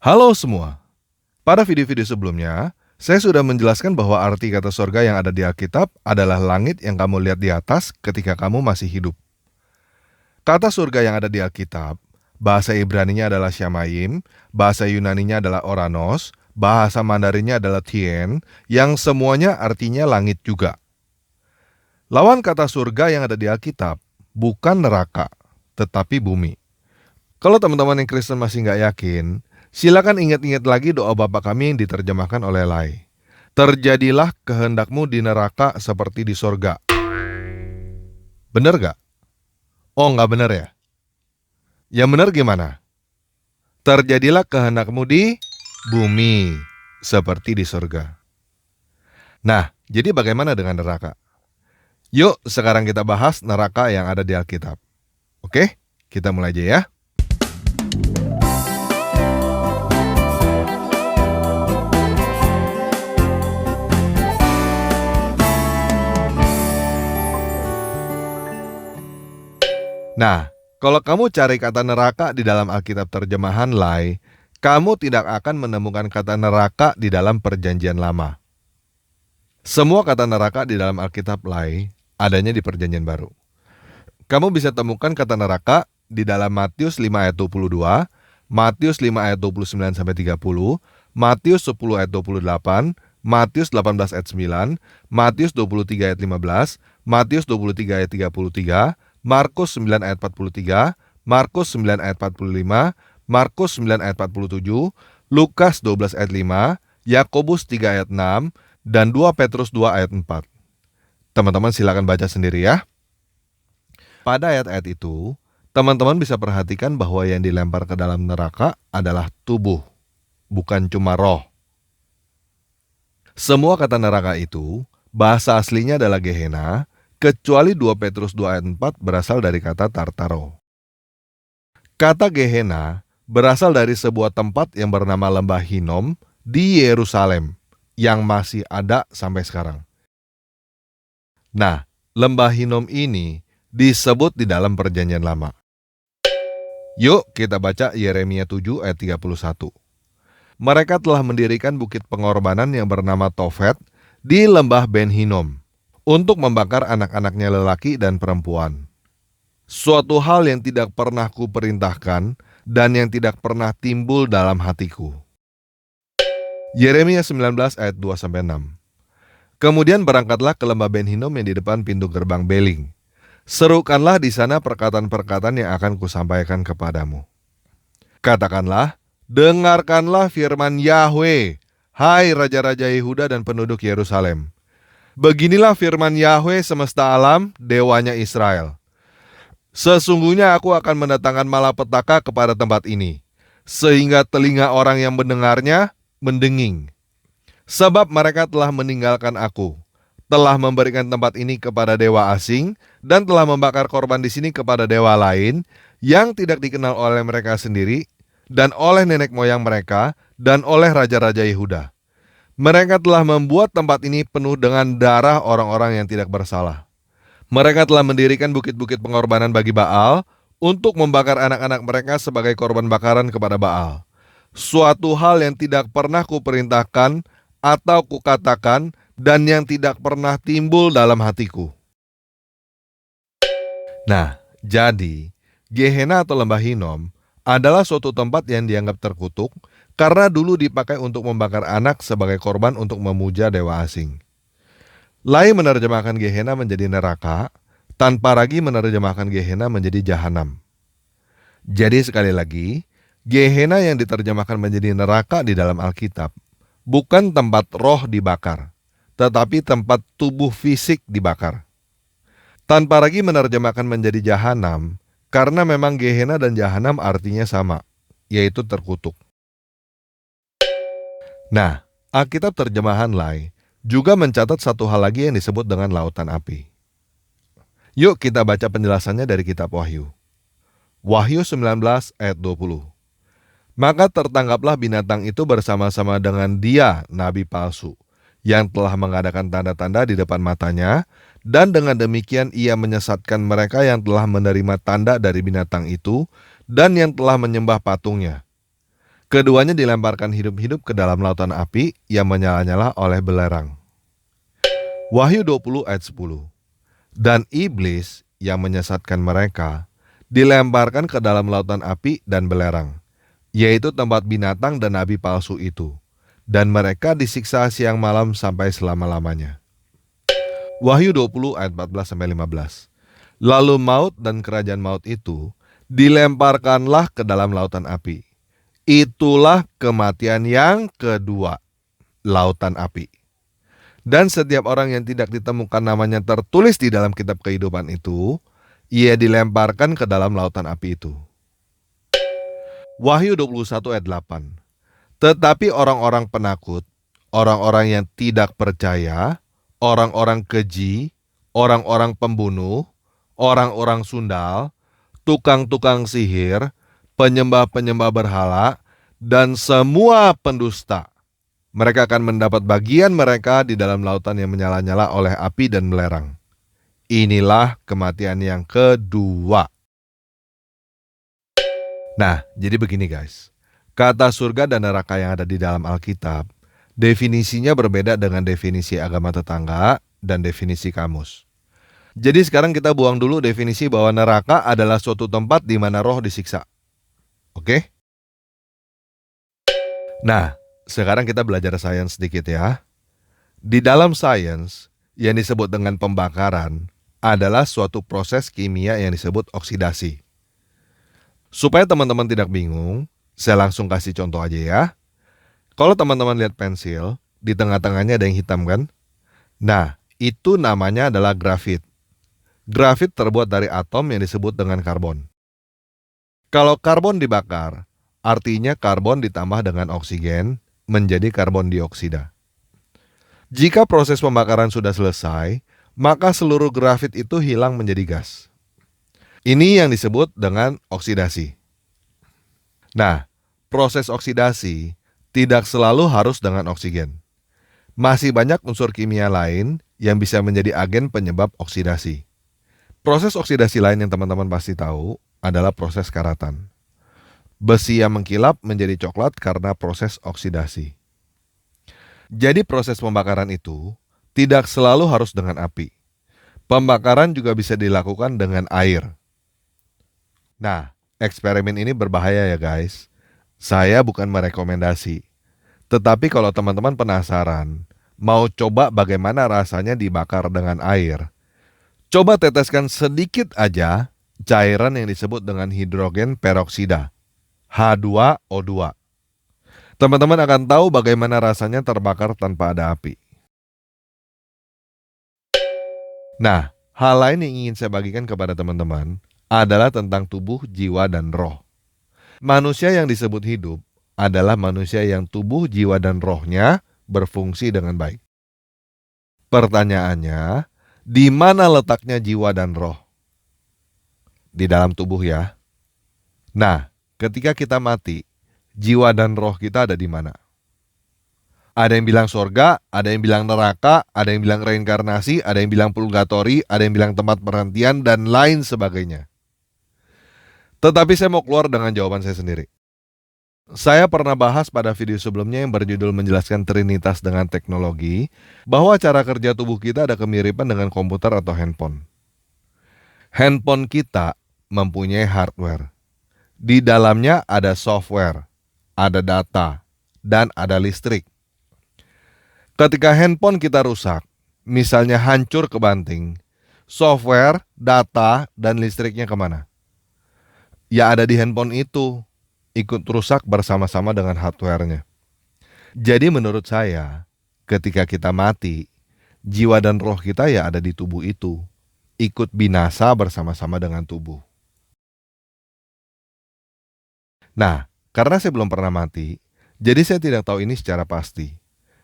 Halo semua. Pada video-video sebelumnya, saya sudah menjelaskan bahwa arti kata surga yang ada di Alkitab adalah langit yang kamu lihat di atas ketika kamu masih hidup. Kata surga yang ada di Alkitab, bahasa Ibraninya adalah Shamayim, bahasa Yunaninya adalah Oranos, bahasa Mandarinnya adalah Tien, yang semuanya artinya langit juga. Lawan kata surga yang ada di Alkitab bukan neraka, tetapi bumi. Kalau teman-teman yang Kristen masih nggak yakin, silakan ingat-ingat lagi doa Bapa kami yang diterjemahkan oleh Lai. Terjadilah kehendakmu di neraka seperti di sorga. Bener gak? Oh, nggak bener ya? Yang bener gimana? Terjadilah kehendakmu di bumi seperti di sorga. Nah, jadi bagaimana dengan neraka? Yuk, sekarang kita bahas neraka yang ada di Alkitab. Oke, kita mulai aja ya. Nah, kalau kamu cari kata neraka di dalam Alkitab terjemahan Lai, kamu tidak akan menemukan kata neraka di dalam Perjanjian Lama. Semua kata neraka di dalam Alkitab Lai adanya di Perjanjian Baru. Kamu bisa temukan kata neraka di dalam Matius 5 ayat 22, Matius 5 ayat 29 sampai 30, Matius 10 ayat 28, Matius 18 ayat 9, Matius 23 ayat 15, Matius 23 ayat 33, Markus 9 ayat 43, Markus 9 ayat 45, Markus 9 ayat 47, Lukas 12 ayat 5, Yakobus 3 ayat 6, dan 2 Petrus 2 ayat 4. Teman-teman silakan baca sendiri ya. Pada ayat-ayat itu, teman-teman bisa perhatikan bahwa yang dilempar ke dalam neraka adalah tubuh, bukan cuma roh. Semua kata neraka itu, bahasa aslinya adalah Gehenna, kecuali 2 Petrus 2 ayat 4 berasal dari kata Tartaro. Kata Gehenna berasal dari sebuah tempat yang bernama Lembah Hinom di Yerusalem, yang masih ada sampai sekarang. Nah, Lembah Hinom ini disebut di dalam Perjanjian Lama. Yuk kita baca Yeremia 7 ayat 31. Mereka telah mendirikan bukit pengorbanan yang bernama Tofet di Lembah Ben Hinom untuk membakar anak-anaknya lelaki dan perempuan. Suatu hal yang tidak pernah kuperintahkan dan yang tidak pernah timbul dalam hatiku. Yeremia 19 ayat 2-6. Kemudian berangkatlah ke lembah Ben Hinom yang di depan pintu gerbang Beling. Serukanlah di sana perkataan-perkataan yang akan kusampaikan kepadamu. Katakanlah, dengarkanlah firman Yahweh, hai raja-raja Yehuda dan penduduk Yerusalem. Beginilah firman Yahweh semesta alam, dewanya Israel. Sesungguhnya aku akan mendatangkan malapetaka kepada tempat ini, sehingga telinga orang yang mendengarnya mendenging. Sebab mereka telah meninggalkan aku, telah memberikan tempat ini kepada dewa asing, dan telah membakar korban di sini kepada dewa lain, yang tidak dikenal oleh mereka sendiri, dan oleh nenek moyang mereka, dan oleh raja-raja Yehuda. Mereka telah membuat tempat ini penuh dengan darah orang-orang yang tidak bersalah. Mereka telah mendirikan bukit-bukit pengorbanan bagi Baal, untuk membakar anak-anak mereka sebagai korban bakaran kepada Baal. Suatu hal yang tidak pernah kuperintahkan atau kukatakan, dan yang tidak pernah timbul dalam hatiku. Nah, jadi Gehenna atau Lembah Hinom adalah suatu tempat yang dianggap terkutuk karena dulu dipakai untuk membakar anak sebagai korban untuk memuja dewa asing. Lai menerjemahkan Gehenna menjadi neraka, tanpa lagi menerjemahkan Gehenna menjadi jahanam. Jadi sekali lagi, Gehenna yang diterjemahkan menjadi neraka di dalam Alkitab bukan tempat roh dibakar, tetapi tempat tubuh fisik dibakar. Tanpa lagi menerjemahkan menjadi jahanam, karena memang Gehenna dan jahanam artinya sama, yaitu terkutuk. Nah, Alkitab terjemahan Lai juga mencatat satu hal lagi yang disebut dengan lautan api. Yuk kita baca penjelasannya dari kitab Wahyu. Wahyu 19 ayat 20. Maka tertangkaplah binatang itu bersama-sama dengan dia, nabi palsu, yang telah mengadakan tanda-tanda di depan matanya, dan dengan demikian ia menyesatkan mereka yang telah menerima tanda dari binatang itu, dan yang telah menyembah patungnya. Keduanya dilemparkan hidup-hidup ke dalam lautan api yang menyala-nyala oleh belerang. Wahyu 20 ayat 10. Dan iblis yang menyesatkan mereka dilemparkan ke dalam lautan api dan belerang, yaitu tempat binatang dan nabi palsu itu. Dan mereka disiksa siang malam sampai selama-lamanya. Wahyu 20 ayat 14-15. Lalu maut dan kerajaan maut itu dilemparkanlah ke dalam lautan api. Itulah kematian yang kedua, lautan api. Dan setiap orang yang tidak ditemukan namanya tertulis di dalam kitab kehidupan itu, ia dilemparkan ke dalam lautan api itu. Wahyu 21 ayat 8. Tetapi orang-orang penakut, orang-orang yang tidak percaya, orang-orang keji, orang-orang pembunuh, orang-orang sundal, tukang-tukang sihir, penyembah-penyembah berhala, dan semua pendusta, mereka akan mendapat bagian mereka di dalam lautan yang menyala-nyala oleh api dan belerang. Inilah kematian yang kedua. Nah, jadi begini guys. Kata surga dan neraka yang ada di dalam Alkitab, definisinya berbeda dengan definisi agama tetangga dan definisi kamus. Jadi sekarang kita buang dulu definisi bahwa neraka adalah suatu tempat di mana roh disiksa. Oke? Nah, sekarang kita belajar sains sedikit ya. Di dalam sains, yang disebut dengan pembakaran adalah suatu proses kimia yang disebut oksidasi. Supaya teman-teman tidak bingung, saya langsung kasih contoh aja ya. Kalau teman-teman lihat pensil, di tengah-tengahnya ada yang hitam kan? Nah, itu namanya adalah grafit. Grafit terbuat dari atom yang disebut dengan karbon. Kalau karbon dibakar, artinya karbon ditambah dengan oksigen menjadi karbon dioksida. Jika proses pembakaran sudah selesai, maka seluruh grafit itu hilang menjadi gas. Ini yang disebut dengan oksidasi. Nah, proses oksidasi tidak selalu harus dengan oksigen. Masih banyak unsur kimia lain yang bisa menjadi agen penyebab oksidasi. Proses oksidasi lain yang teman-teman pasti tahu adalah proses karatan. Besi yang mengkilap menjadi coklat karena proses oksidasi. Jadi proses pembakaran itu tidak selalu harus dengan api. Pembakaran juga bisa dilakukan dengan air. Nah, eksperimen ini berbahaya ya guys. Saya bukan merekomendasi. Tetapi kalau teman-teman penasaran, mau coba bagaimana rasanya dibakar dengan air, coba teteskan sedikit aja cairan yang disebut dengan hidrogen peroksida, H2O2. Teman-teman akan tahu bagaimana rasanya terbakar tanpa ada api. Nah, hal lain yang ingin saya bagikan kepada teman-teman adalah tentang tubuh, jiwa, dan roh. Manusia yang disebut hidup adalah manusia yang tubuh, jiwa, dan rohnya berfungsi dengan baik. Pertanyaannya, di mana letaknya jiwa dan roh? Di dalam tubuh ya. Nah, ketika kita mati, jiwa dan roh kita ada di mana? Ada yang bilang surga, ada yang bilang neraka, ada yang bilang reinkarnasi, ada yang bilang purgatori, ada yang bilang tempat perhentian, dan lain sebagainya. Tetapi saya mau keluar dengan jawaban saya sendiri. Saya pernah bahas pada video sebelumnya yang berjudul menjelaskan Trinitas dengan teknologi, bahwa cara kerja tubuh kita ada kemiripan dengan komputer atau handphone. Handphone kita mempunyai hardware. Di dalamnya ada software, ada data, dan ada listrik. Ketika handphone kita rusak, misalnya hancur kebanting, software, data, dan listriknya kemana? Ya ada di handphone itu, ikut rusak bersama-sama dengan hardware-nya. Jadi menurut saya, ketika kita mati, jiwa dan roh kita ya ada di tubuh itu, ikut binasa bersama-sama dengan tubuh. Nah, karena saya belum pernah mati, jadi saya tidak tahu ini secara pasti.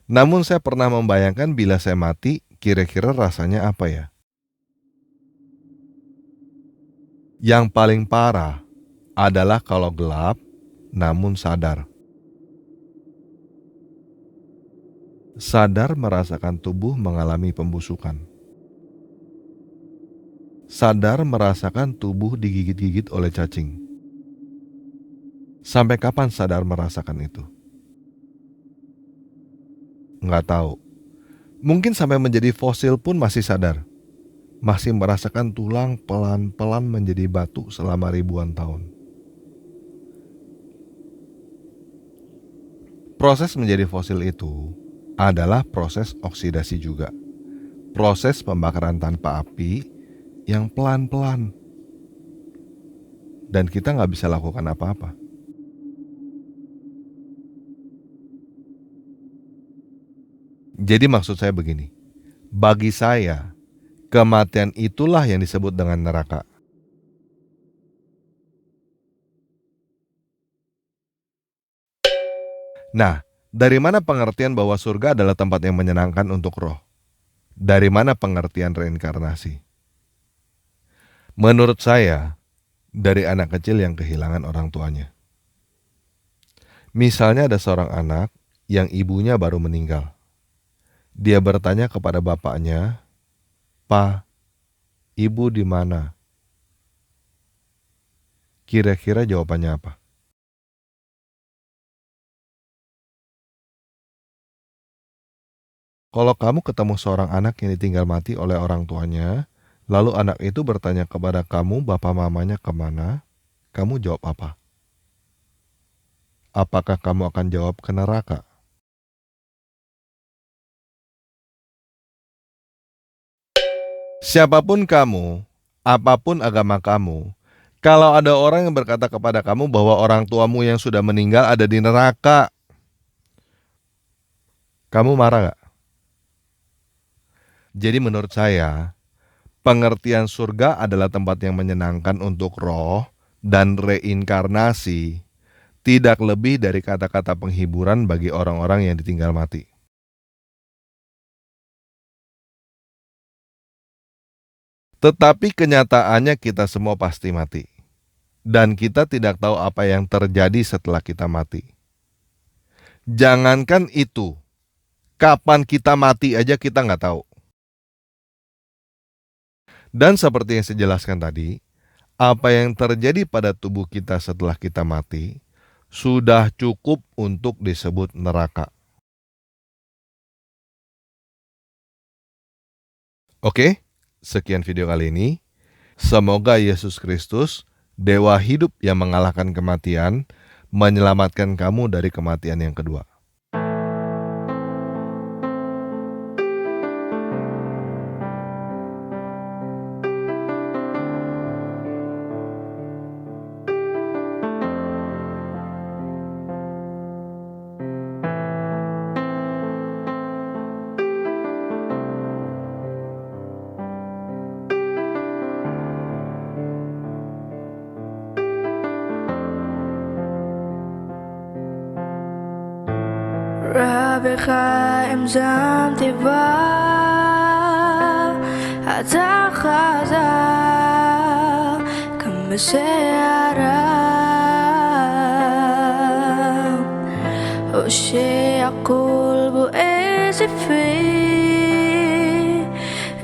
Namun saya pernah membayangkan bila saya mati, kira-kira rasanya apa ya? Yang paling parah adalah kalau gelap, namun sadar. Sadar merasakan tubuh mengalami pembusukan. Sadar merasakan tubuh digigit-gigit oleh cacing. Sampai kapan sadar merasakan itu? Nggak tahu. Mungkin sampai menjadi fosil pun masih sadar. Masih merasakan tulang pelan-pelan menjadi batu selama ribuan tahun. Proses menjadi fosil itu adalah proses oksidasi juga. Proses pembakaran tanpa api yang pelan-pelan. Dan kita nggak bisa lakukan apa-apa. Jadi maksud saya begini, bagi saya, kematian itulah yang disebut dengan neraka. Nah, dari mana pengertian bahwa surga adalah tempat yang menyenangkan untuk roh? Dari mana pengertian reinkarnasi? Menurut saya, dari anak kecil yang kehilangan orang tuanya. Misalnya ada seorang anak yang ibunya baru meninggal. Dia bertanya kepada bapaknya, "Pa, ibu di mana?" Kira-kira jawabannya apa? Kalau kamu ketemu seorang anak yang ditinggal mati oleh orang tuanya, lalu anak itu bertanya kepada kamu bapak mamanya kemana, kamu jawab apa? Apakah kamu akan jawab ke neraka? Siapapun kamu, apapun agama kamu, kalau ada orang yang berkata kepada kamu bahwa orang tuamu yang sudah meninggal ada di neraka, kamu marah gak? Jadi menurut saya, pengertian surga adalah tempat yang menyenangkan untuk roh dan reinkarnasi, tidak lebih dari kata-kata penghiburan bagi orang-orang yang ditinggal mati. Tetapi kenyataannya kita semua pasti mati. Dan kita tidak tahu apa yang terjadi setelah kita mati. Jangankan itu, kapan kita mati aja kita nggak tahu. Dan seperti yang saya jelaskan tadi, apa yang terjadi pada tubuh kita setelah kita mati sudah cukup untuk disebut neraka. Oke, sekian video kali ini. Semoga Yesus Kristus, Dewa hidup yang mengalahkan kematian, menyelamatkan kamu dari kematian yang kedua. رابخ امزم تبا أتخذا كم سيارة وشي أقول بأسفي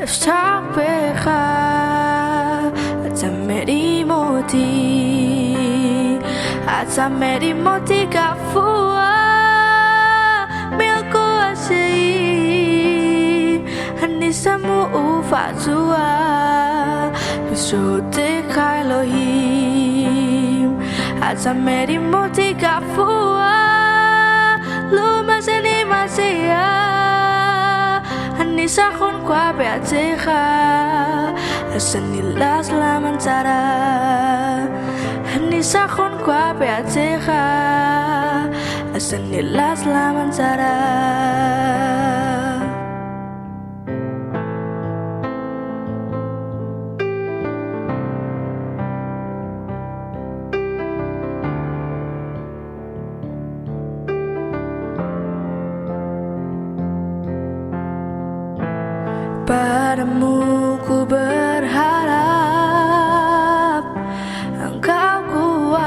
افتح بخا أتمري موتي كفوا Samu ufatua Bisote Elohim Atameri moti kafua Luma seni masia Anisa khon kwa beateha Asani las la mantara Anisa khon kwa beateha Asani las la mantara Padamu ku berharap Engkau kuat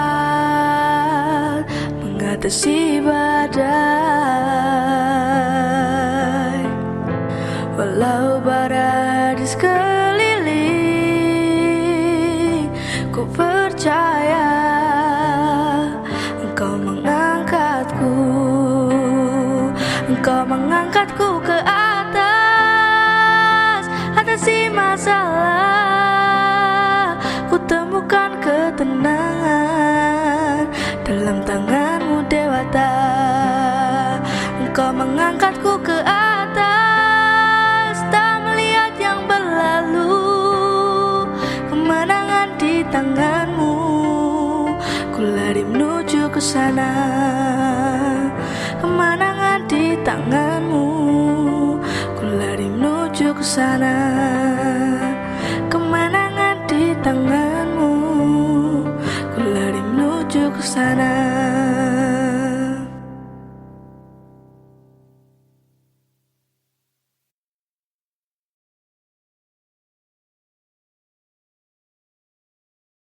mengatasi badai Walau badai di sekeliling Ku percaya Engkau mengangkatku ke atas, atasi masalah. Ku temukan ketenangan dalam tangan-Mu dewata. Engkau mengangkatku ke atas, tak melihat yang berlalu. Kemenangan di tangan-Mu, ku lari menuju ke sana. Kemenangan di tangan-Mu, ku lari menuju ke sana. Kemenangan di tangan-Mu, ku lari menuju ke sana.